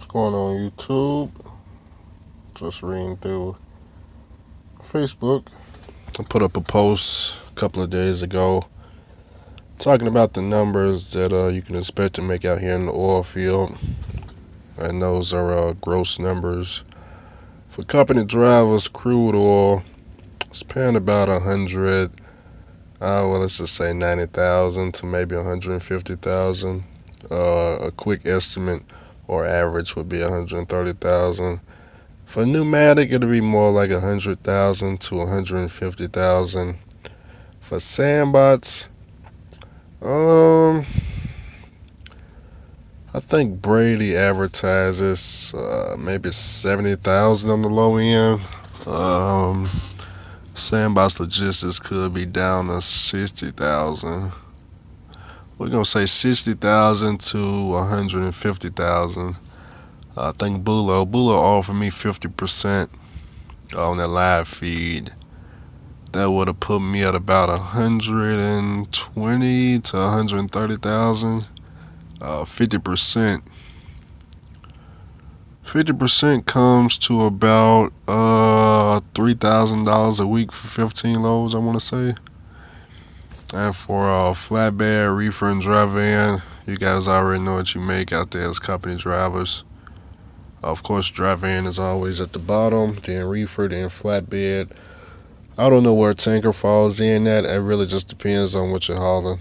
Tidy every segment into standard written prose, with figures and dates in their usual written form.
What's going on YouTube? Just reading through Facebook. I put up a post a couple of days ago talking about the numbers that you can expect to make out here in the oil field. And those are gross numbers. For company drivers, crude oil is paying about 100, let's just say 90,000 to maybe 150,000. A quick estimate or average would be 130,000. For pneumatic, it'll be more like 100,000 to 150,000. For sandbots, I think Brady advertises maybe 70,000 on the low end. Sandbots Logistics could be down to 60,000. We're gonna say 60,000 to 150,000. I think Bulo offered me 50% on that live feed. That would have put me at about 120 to 130,000. 50%. 50% comes to about $3,000 a week for 15 loads, I want to say. And for flatbed, reefer, and dry van, you guys already know what you make out there as company drivers. Of course, dry van is always at the bottom, then reefer, then flatbed. I don't know where tanker falls in at. It really just depends on what you're hauling.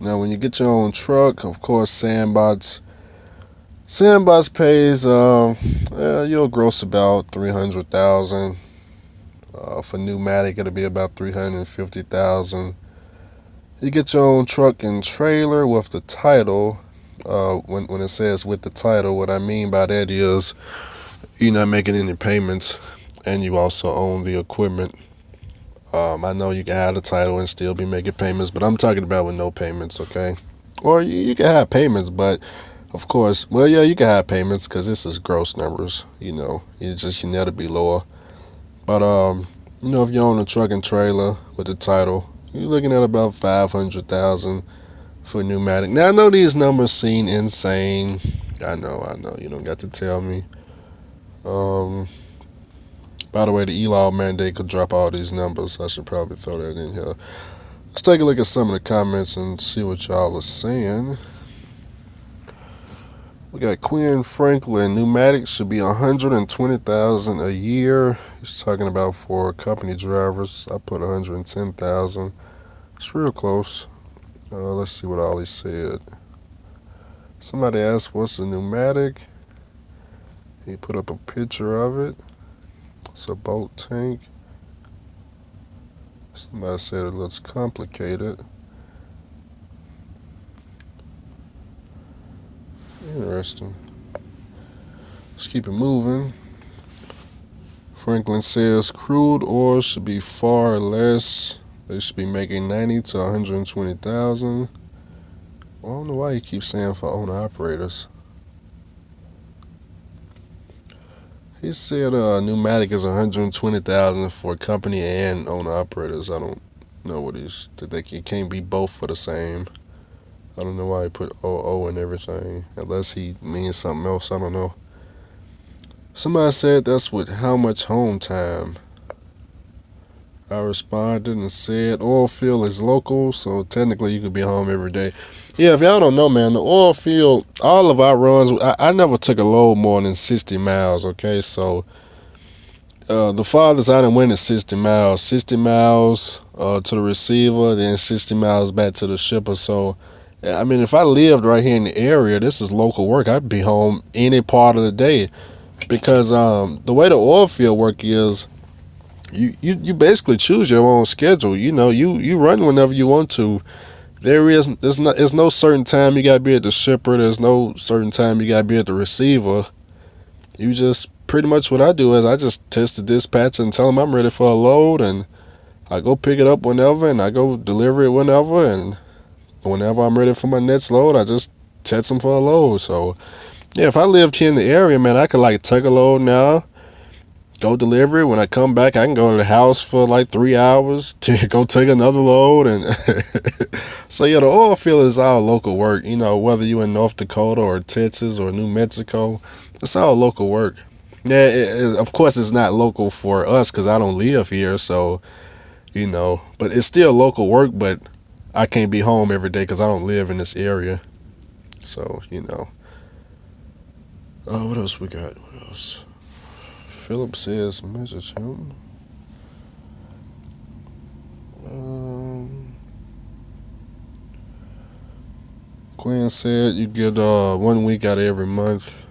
Now, when you get your own truck, of course, Sandbots pays. You'll gross about 300,000. For pneumatic, it'll be about 350,000. You get your own truck and trailer with the title. When it says with the title, what I mean by that is you're not making any payments, and you also own the equipment. I know you can have the title and still be making payments, but I'm talking about with no payments, okay? Or you can have payments, but of course, well, yeah, you can have payments because this is gross numbers. You need to be lower. But if you own a truck and trailer with the title, you're looking at about 500,000 for pneumatic. Now I know these numbers seem insane. I know. You don't got to tell me. By the way, the ELAW mandate could drop all these numbers. I should probably throw that in here. Let's take a look at some of the comments and see what y'all are saying. We got Quinn Franklin. Pneumatics should be 120,000 a year. He's talking about for company drivers. I put 110,000. It's real close. Let's see what Ollie said. Somebody asked, "What's a pneumatic?" He put up a picture of it. It's a boat tank. Somebody said it looks complicated. Interesting. Let's keep it moving. Franklin says crude oil should be far less. They should be making 90 to 120,000. I don't know why he keeps saying for owner operators. He said pneumatic is 120,000 for company and owner operators. I don't know what he's. It can't be both for the same. I don't know why he put OO and everything. Unless he means something else. I don't know. Somebody said that's with how much home time. I responded and said oil field is local, so technically you could be home every day. Yeah, if y'all don't know, man, the oil field, all of our runs, I never took a load more than 60 miles, okay? So the farthest I done went is 60 miles. 60 miles to the receiver, then 60 miles back to the shipper. So, I mean, if I lived right here in the area, this is local work. I'd be home any part of the day. Because the way the oil field work is, you basically choose your own schedule. You run whenever you want to. There's no certain time you gotta be at the shipper. There's no certain time you gotta be at the receiver. You just pretty much what I do is I just test the dispatcher and tell them I'm ready for a load, and I go pick it up whenever, and I go deliver it whenever, and whenever I'm ready for my next load, I just test them for a load. So yeah, if I lived here in the area, man, I could like take a load now, go deliver it. When I come back, I can go to the house for like 3 hours to go take another load. And so yeah, the oil field is all local work. Whether you in North Dakota or Texas or New Mexico, it's all local work. Yeah, of course it's not local for us because I don't live here. So but it's still local work. But I can't be home every day because I don't live in this area. So what else we got? What else? Philip says message him. Um, Quinn said you get 1 week out of every month.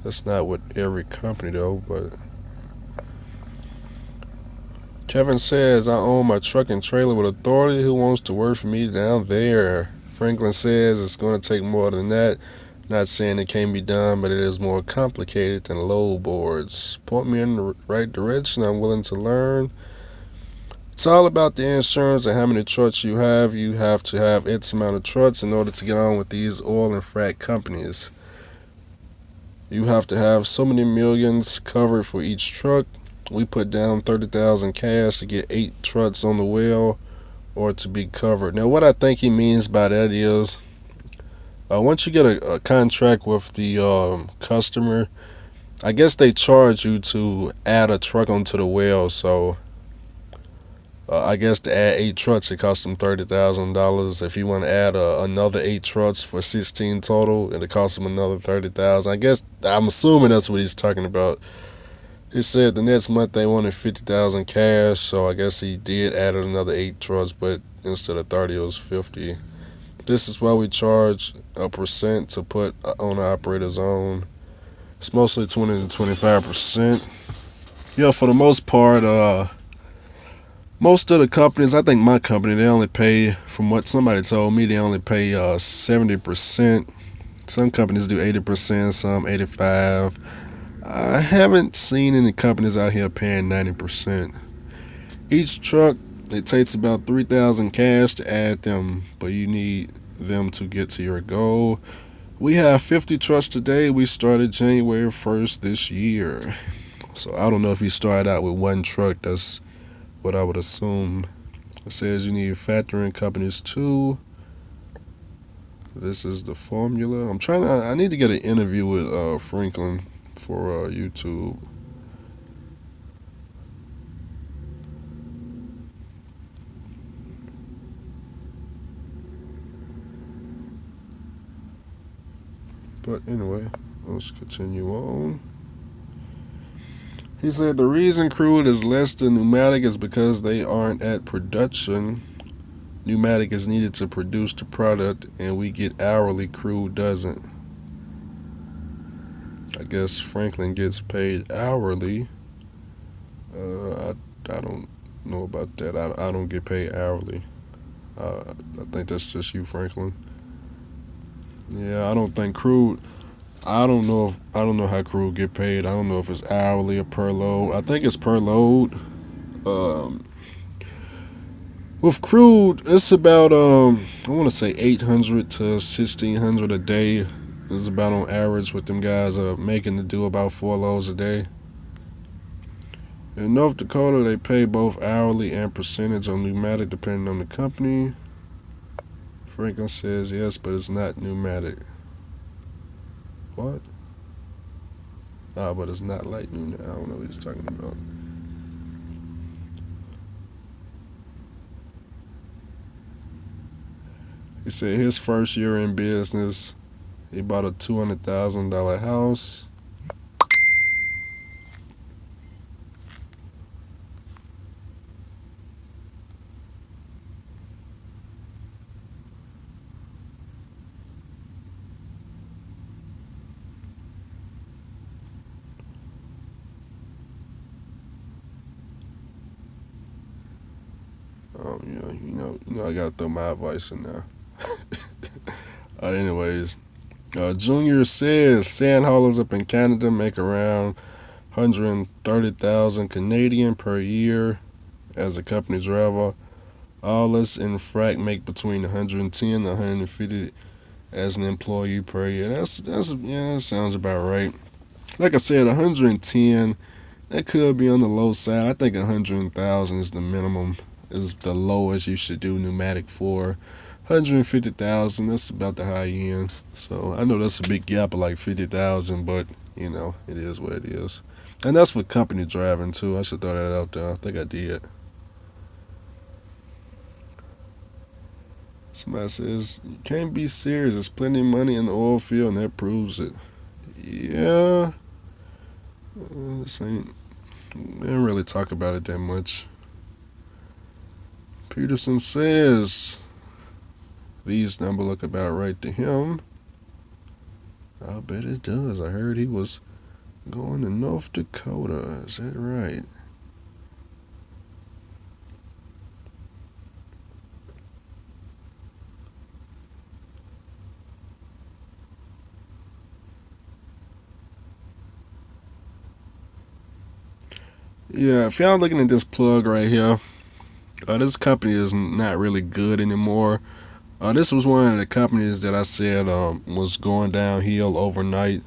That's not with every company though, but Kevin says I own my truck and trailer with authority. Who wants to work for me down there? Franklin says it's going to take more than that. Not saying it can't be done, but it is more complicated than load boards. Point me in the right direction. I'm willing to learn. It's all about the insurance and how many trucks you have. You have to have X amount of trucks in order to get on with these oil and frac companies. You have to have so many millions covered for each truck. We put down 30,000 cash to get 8 trucks on the well or to be covered. Now, what I think he means by that is once you get a contract with the customer, I guess they charge you to add a truck onto the well. So I guess to add 8 trucks, it costs them $30,000. If you want to add another 8 trucks for 16 total, it costs them another 30,000. I guess I'm assuming that's what he's talking about. He said the next month they wanted 50,000 cash, so I guess he did add another 8 trucks, but instead of 30, it was 50. This is why we charge a percent to put on the operator's own. It's mostly 20 to 25%. Yeah, for the most part, most of the companies, I think my company, they only pay, from what somebody told me, they only pay 70%. Some companies do 80%, some 85%. I haven't seen any companies out here paying 90%. Each truck, it takes about 3,000 cash to add them, but you need them to get to your goal. We have 50 trucks today. We started January 1st this year. So I don't know if you started out with 1 truck. That's what I would assume. It says you need factoring companies too. This is the formula. I need to get an interview with Franklin for YouTube. But anyway, let's continue on. He said the reason crude is less than pneumatic is because they aren't at production. Pneumatic is needed to produce the product, and we get hourly. Crude doesn't. I guess Franklin gets paid hourly. I don't know about that. I don't get paid hourly. I think that's just you, Franklin. Yeah, I don't think crude. I don't know how crude get paid. I don't know if it's hourly or per load. I think it's per load. Um, with crude, it's about I want to say 800 to 1,600 a day. Is about on average what them guys are making to do about 4 loads a day. In North Dakota, they pay both hourly and percentage on pneumatic depending on the company. Franklin says yes, but it's not pneumatic. What? But it's not like pneumatic. I don't know what he's talking about. He said his first year in business, he bought a $200,000 house. I gotta throw my advice in there. Anyways, Junior says sand haulers up in Canada make around 130,000 Canadian per year as a company driver. All us in frac make between 110 and 150 as an employee per year. That's yeah, that sounds about right. Like I said, 110, that could be on the low side. I think 100,000 is the minimum, is the lowest you should do pneumatic for. 150,000, that's about the high end. So I know that's a big gap of like 50,000, but it is what it is. And that's for company driving too. I should throw that out there. I think I did. Somebody says you can't be serious. There's plenty of money in the oil field, and that proves it. Yeah, this ain't. They don't really talk about it that much. Peterson says these numbers look about right to him. I bet it does. I heard he was going to North Dakota. Is that right? Yeah, if y'all looking at this plug right here, this company is not really good anymore. This was one of the companies that I said was going downhill overnight.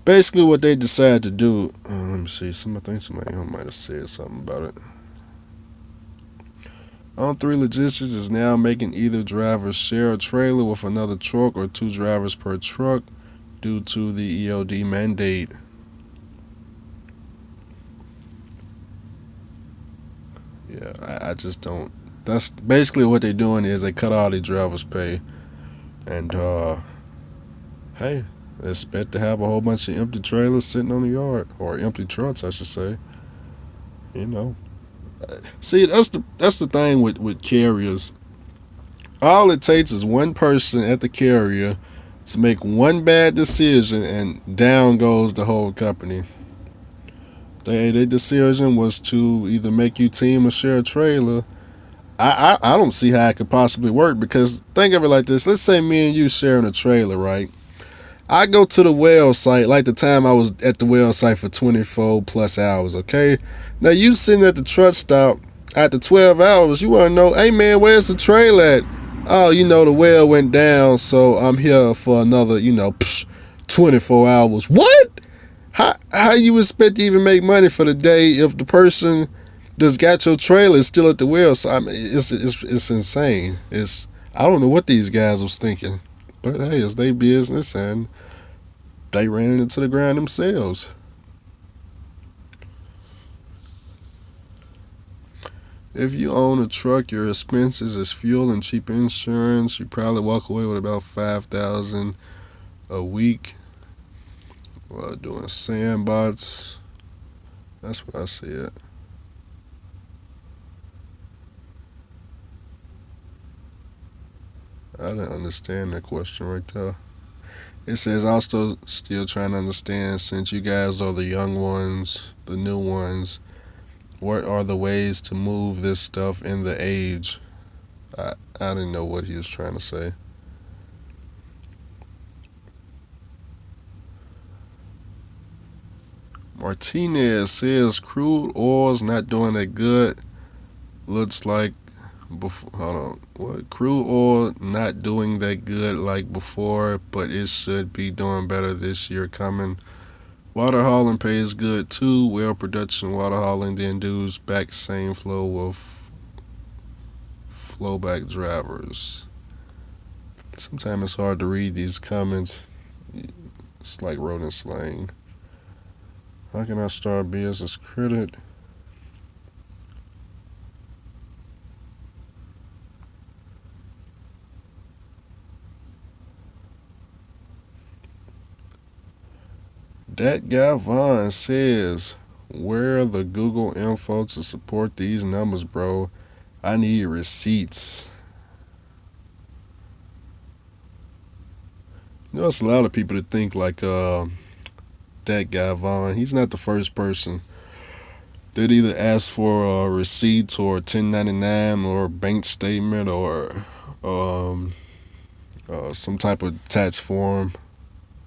Basically, what they decided to do. Let me see. I think somebody might have said something about it. On3 Logistics is now making either driver share a trailer with another truck or two drivers per truck due to the ELD mandate. Yeah, I just don't. That's basically what they're doing is they cut all the drivers' pay, and hey, they expect to have a whole bunch of empty trailers sitting on the yard or empty trucks, I should say. You know, see that's the thing with carriers. All it takes is one person at the carrier to make one bad decision, and down goes the whole company. Their decision was to either make you team or share a trailer. I don't see how it could possibly work because think of it like this. Let's say me and you sharing a trailer, right? I go to the well site like the time I was at the well site for 24 plus hours, okay? Now you sitting at the truck stop after 12 hours, you want to know, hey man, where's the trailer at? Oh, the well went down, so I'm here for another, 24 hours. What? How you expect to even make money for the day if the person that's got your trailer is still at the well? So I mean, it's insane. I don't know what these guys was thinking, but hey, it's their business and they ran it into the ground themselves. If you own a truck, your expenses is fuel and cheap insurance. You probably walk away with about 5,000 a week while doing sandbots. That's what I said. I didn't understand that question right there. It says also still trying to understand since you guys are the young ones, the new ones. What are the ways to move this stuff in the age? I didn't know what he was trying to say. Martinez says crude oil's not doing that good. Looks like before. Hold on. What? Crude oil not doing that good like before, but it should be doing better this year coming. Water hauling pays good too. Well production water hauling then dudes back same flow with flowback drivers. Sometimes it's hard to read these comments. It's like rodent slang. How can I start business credit? That guy Vaughn says, where the Google info to support these numbers, bro? I need receipts. It's a lot of people that think like that guy Vaughn. He's not the first person that either ask for receipts or 1099 or bank statement or um, some type of tax form.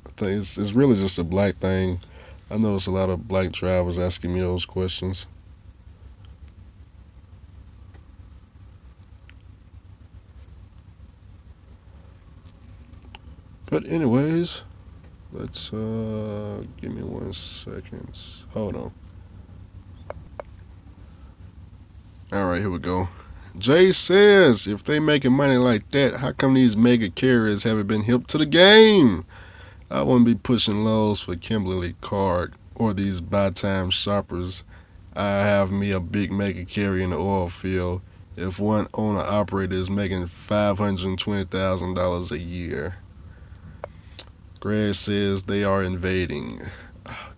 I think it's really just a black thing. I notice a lot of black drivers asking me those questions. But anyways, Let's give me 1 second. Hold on. All right, here we go. Jay says, if they making money like that, how come these mega carriers haven't been hip to the game? I wouldn't be pushing lows for Kimberly Clark or these buy time shoppers. I have me a big mega carrier in the oil field. If one owner operator is making $520,000 a year, Greg says they are invading.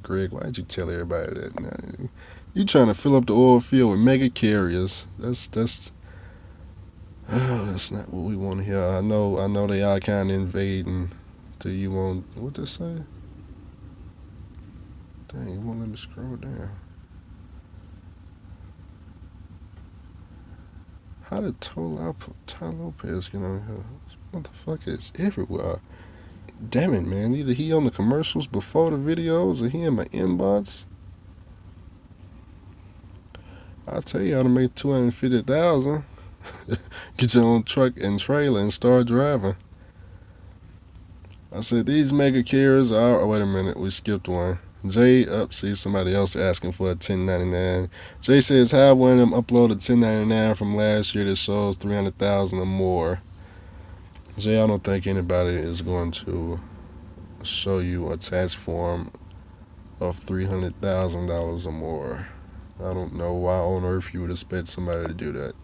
Greg, why'd you tell everybody that? Now, you trying to fill up the oil field with mega carriers? That's not what we want to hear. I know they are kind of invading. Do you want what they say? Dang, it won't let me scroll down. How did Ty Lopez get on here? This motherfucker is everywhere. Damn it, man. Either he on the commercials before the videos or he in my inbox. I tell you how to make 250,000. Get your own truck and trailer and start driving. I said these mega carriers are. Oh, wait a minute, we skipped one. Jay see somebody else asking for a 1099. Jay says have one of them upload a 1099 from last year that shows 300,000 or more. Jay, I don't think anybody is going to show you a tax form of $300,000 or more. I don't know why on earth you would expect somebody to do that.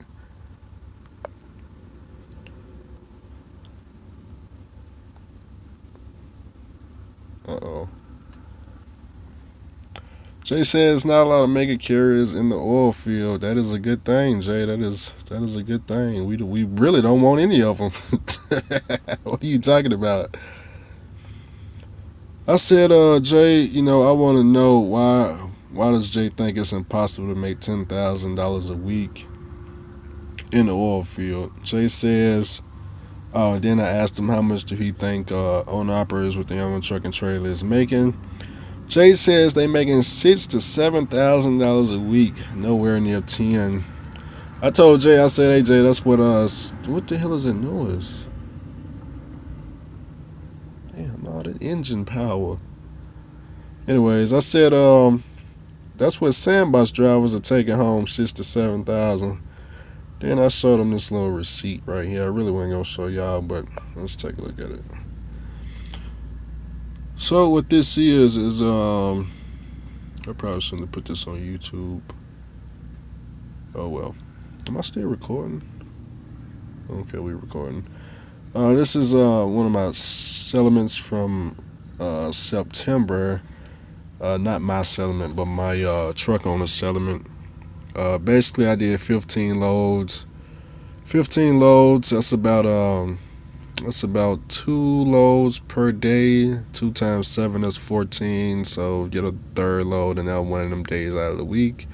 Uh-oh. Jay says not a lot of mega carriers in the oil field. That is a good thing, Jay. That is a good thing. We really don't want any of them. What are you talking about? I said, Jay, I want to know why does Jay think it's impossible to make $10,000 a week in the oil field? Jay says, then I asked him how much do he think owner operators with their own truck and trailer is making. Jay says they making $6,000 to $7,000 a week, nowhere near 10. I told Jay, I said, hey Jay, that's what the hell is that noise? Damn, all that engine power. Anyways, I said, that's what sandbox drivers are taking home, 6,000 to 7,000. Then I showed him this little receipt right here. I really wasn't gonna show y'all, but let's take a look at it. So what this is I probably shouldn't have put this on YouTube. Oh well. Am I still recording? Okay, we're recording. This is one of my settlements from September. Not my settlement, but my truck owner settlement. Basically, I did 15 loads. 15 loads. That's about 2 loads per day. 2 times 7 is 14. So get a third load, and now one of them days out of the week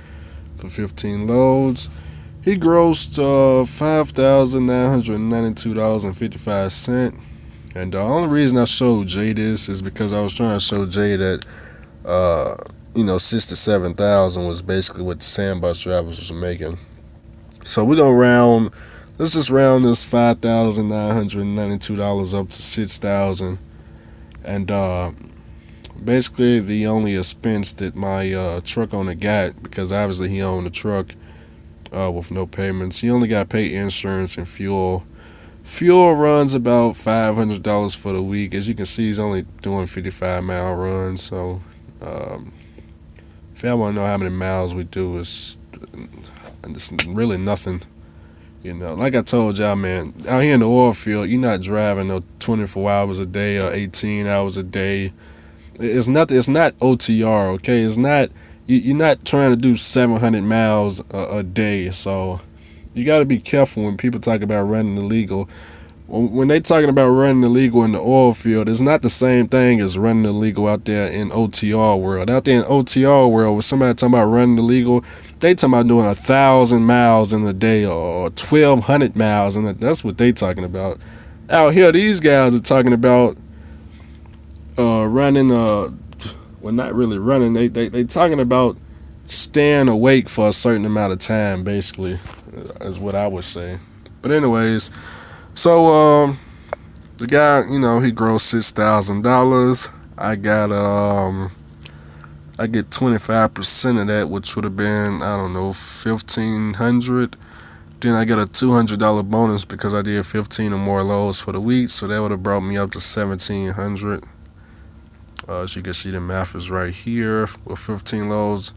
for 15 loads. He grossed $5,992.55. And the only reason I showed Jay this is because I was trying to show Jay that 6,000 to 7,000 was basically what the sandbox drivers was making. So we're gonna let's just round this $5,992 up to 6,000. And basically the only expense that my truck owner got, because obviously he owned the truck with no payments, he only got paid insurance and fuel. Fuel runs about $500 for the week. As you can see, he's only doing 55-mile runs. So if y'all want to know how many miles we do, it's really nothing. Like I told y'all, man, out here in the oil field, you're not driving no 24 hours a day or 18 hours a day. It's not OTR, okay? It's not. You're not trying to do 700 miles a day. So you got to be careful when people talk about running illegal. When they talking about running illegal in the oil field, it's not the same thing as running illegal out there in OTR world. Out there in OTR world, when somebody talking about running illegal, they talking about doing 1,000 miles in a day or 1,200 miles, and that's what they talking about. Out here, these guys are talking about running. Well, not really running. They talking about staying awake for a certain amount of time, basically, is what I would say. But anyways. So, the guy, he grossed $6,000. I got I get 25% of that, which would have been, I don't know, 1,500. Then I get a $200 bonus because I did 15 or more loads for the week, so that would have brought me up to 1,700. As you can see, the math is right here. With 15 loads,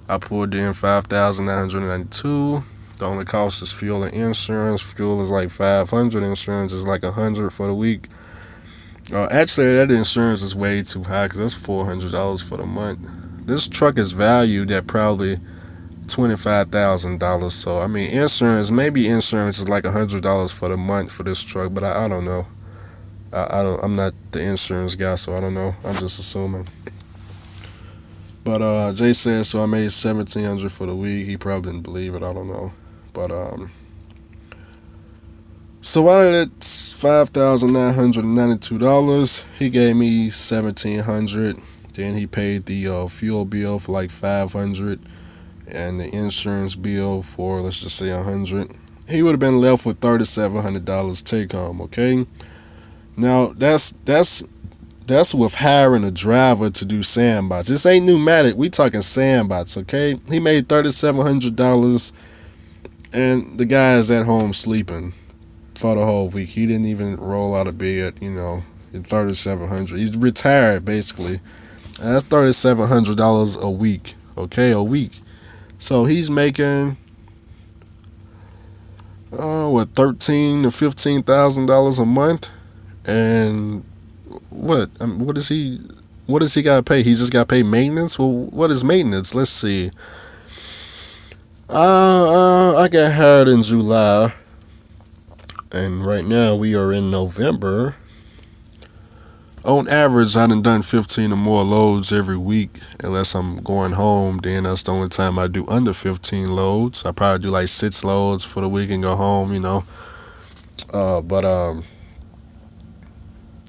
I pulled in 5,992. The only cost is fuel and insurance. Fuel is like 500. Insurance is like 100 for the week. Actually, that insurance is way too high because that's $400 for the month. This truck is valued at probably $25,000. So I mean, maybe insurance is like $100 for the month for this truck, but I don't know. I'm not the insurance guy, so I don't know. I'm just assuming. But Jay said so. I made 1,700 for the week. He probably didn't believe it. I don't know. But so out of that $5,992, he gave me 1,700. Then he paid the fuel bill for like 500, and the insurance bill for, let's just say, 100. He would have been left with $3,700 take home. Okay. Now that's with hiring a driver to do sandbots. This ain't pneumatic. We talking sandbots. Okay. He made $3,700, and the guy is at home sleeping for the whole week. He didn't even roll out of bed, $3,700. He's retired basically. And that's $3,700 a week. Okay, a week. So he's making $13,000 to $15,000 a month, and what does he got to pay? He just got to pay maintenance. Well, what is maintenance? Let's see. I got hired in July, and right now we are in November. On average, I done 15 or more loads every week. Unless I'm going home, then that's the only time I do under 15 loads. I probably do like 6 loads for the week and go home, But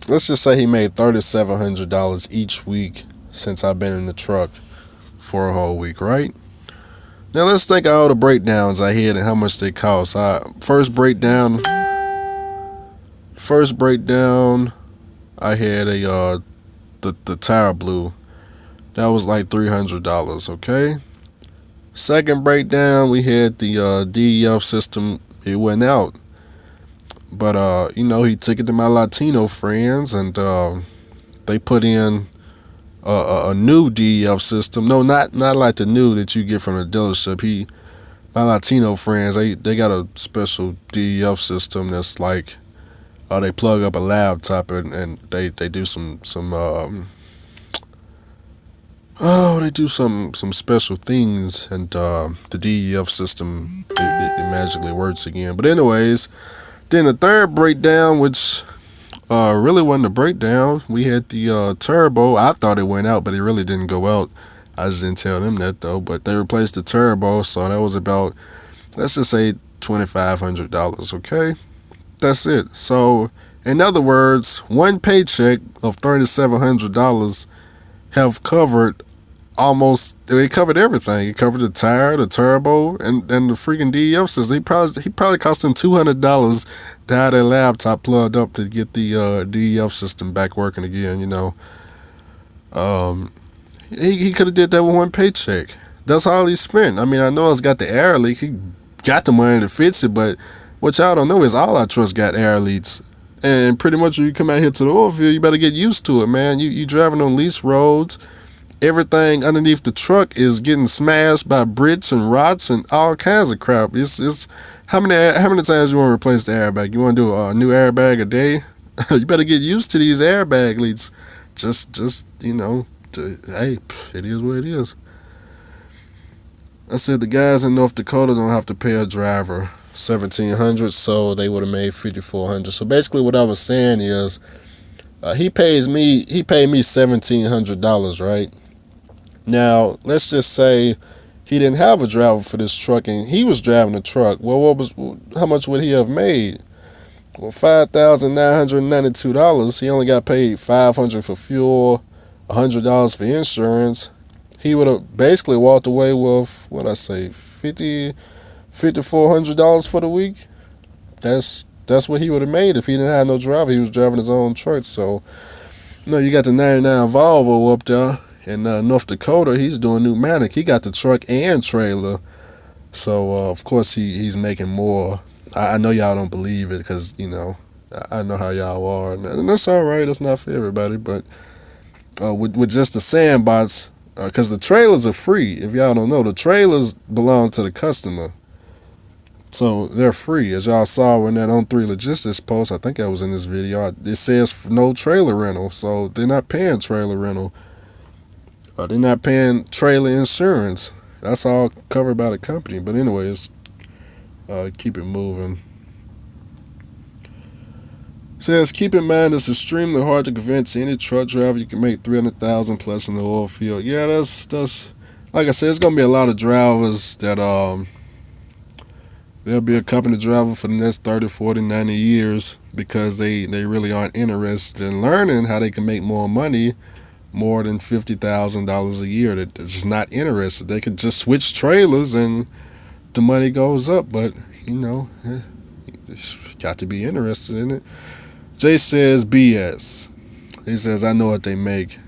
let's just say he made $3,700 each week since I've been in the truck for a whole week, right? Now let's think of all the breakdowns I had and how much they cost. First breakdown, I had the tire blew. That was like $300. Okay. Second breakdown, we had the DEF system. It went out, but he took it to my Latino friends, and they put in a new DEF system. No, not like the new that you get from the dealership. My Latino friends, they got a special DEF system that's like, they plug up a laptop and they do some special things, and the DEF system it magically works again. But anyways, then the third breakdown, which really wasn't a breakdown, we had the turbo. I thought it went out, but it really didn't go out. I just didn't tell them that though. But they replaced the turbo, so that was about, let's just say, $2,500. Okay. That's it. So, in other words, one paycheck of $3,700 have covered it covered everything. It covered the tire, the turbo, and the freaking DEF system. He probably cost him $200 to have that laptop plugged up to get the DEF system back working again. He could have did that with one paycheck. That's all he spent. I mean, I know it's got the air leak. He got the money to fix it, but what y'all don't know is all our trucks got air leaks. And pretty much when you come out here to the oil field, you better get used to it, man. You driving on lease roads. Everything underneath the truck is getting smashed by bricks and rots and all kinds of crap. It's how many times you want to replace the airbag? You want to do a new airbag a day? You better get used to these airbag leaks. Just hey, it is what it is. I said the guys in North Dakota don't have to pay a driver $1,700, so they would have made $5,400. So basically, what I was saying is, he paid me $1,700, right? Now let's just say he didn't have a driver for this truck, and he was driving the truck. Well, how much would he have made? Well, $5,992. He only got paid $500 for fuel, $100 for insurance. He would have basically walked away with, $5,400 for the week. That's what he would have made if he didn't have no driver. He was driving his own truck. So No, you got the 99 Volvo up there in North Dakota. He's doing pneumatic. He got the truck and trailer. So, of course, he's making more. I know y'all don't believe it because, I know how y'all are. And that's all right. That's not for everybody. But with just the sandbots, because the trailers are free. If y'all don't know, the trailers belong to the customer. So they're free. As y'all saw in that On3 Logistics post, I think that was in this video, it says no trailer rental. So they're not paying trailer rental. They're not paying trailer insurance. That's all covered by the company. But anyways, keep it moving. Says, keep in mind it's extremely hard to convince any truck driver you can make 300,000 plus in the oil field. Yeah, that's like I said, it's gonna be a lot of drivers that they'll be a company driver for the next 30, 40, 90 years because they really aren't interested in learning how they can make more money, more than $50,000 a year. They're just not interested. They could just switch trailers and the money goes up, but you got to be interested in it. Jay says BS. He says, I know what they make.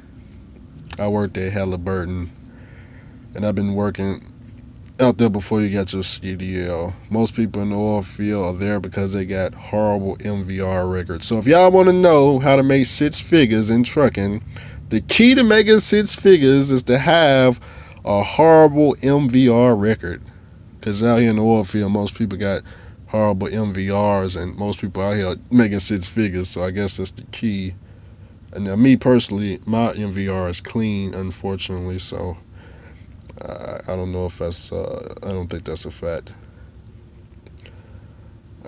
I worked at Halliburton, and I've been working out there before you got your CDL. Most people in the oil field are there because they got horrible MVR records. So if y'all want to know how to make six figures in trucking, the key to making six figures is to have a horrible MVR record. Because out here in the oil field, most people got horrible MVRs, and most people out here making six figures. So I guess that's the key. And now, me personally, my MVR is clean, unfortunately. So I don't know if that's. I don't think that's a fact.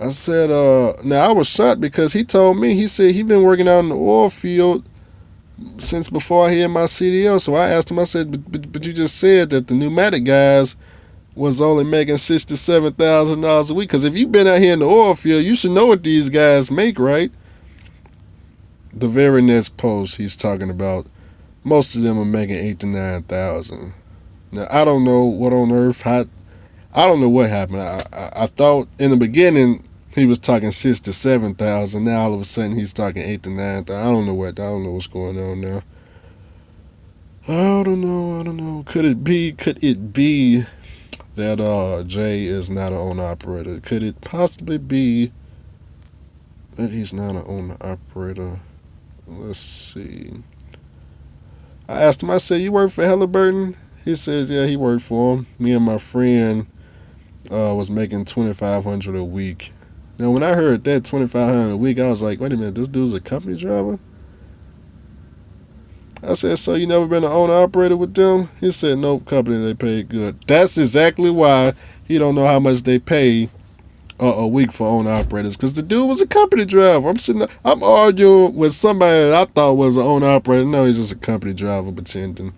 I said, now I was shocked because he told me, he said he been working out in the oil field since before I had my CDL. So I asked him, I said, but you just said that the pneumatic guys was only making $67,000 a week. Because if you've been out here in the oil field, you should know what these guys make, right? The very next post, he's talking about most of them are making 8 to 9,000. Now I don't know what on earth. I don't know what happened. I thought in the beginning he was talking 6 to 7,000. Now all of a sudden he's talking 8 to 9,000. I don't know what's going on now. I don't know. Could it be that Jay is not an owner operator? Could it possibly be that he's not an owner operator? Let's see. I asked him, I said, you work for Halliburton? He said, yeah, he worked for him. Me and my friend was making $2,500 a week. Now, when I heard that $2,500 a week, I was like, wait a minute, this dude's a company driver? I said, so you never been an owner operator with them? He said, nope, company, they pay good. That's exactly why he don't know how much they pay a week for owner operators, because the dude was a company driver. I'm arguing with somebody that I thought was an owner operator. No, he's just a company driver pretending.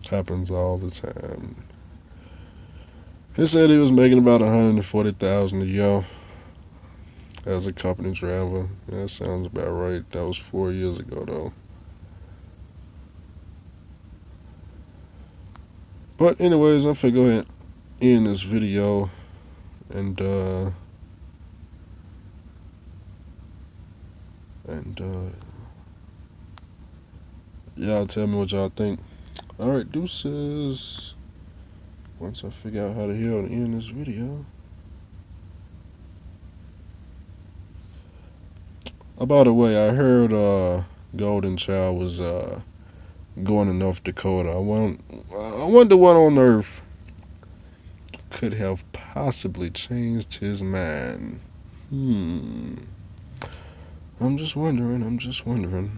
Happens all the time. He said he was making about $140,000 a year as a company driver. Yeah, that sounds about right. That was 4 years ago, though. But anyways, I'm finna go ahead and end this video, and y'all tell me what y'all think. Alright, deuces. Once I figure out how the hell to end this video. Oh, by the way, I heard Golden Child was going to North Dakota. I wonder what on earth could have possibly changed his mind. I'm just wondering.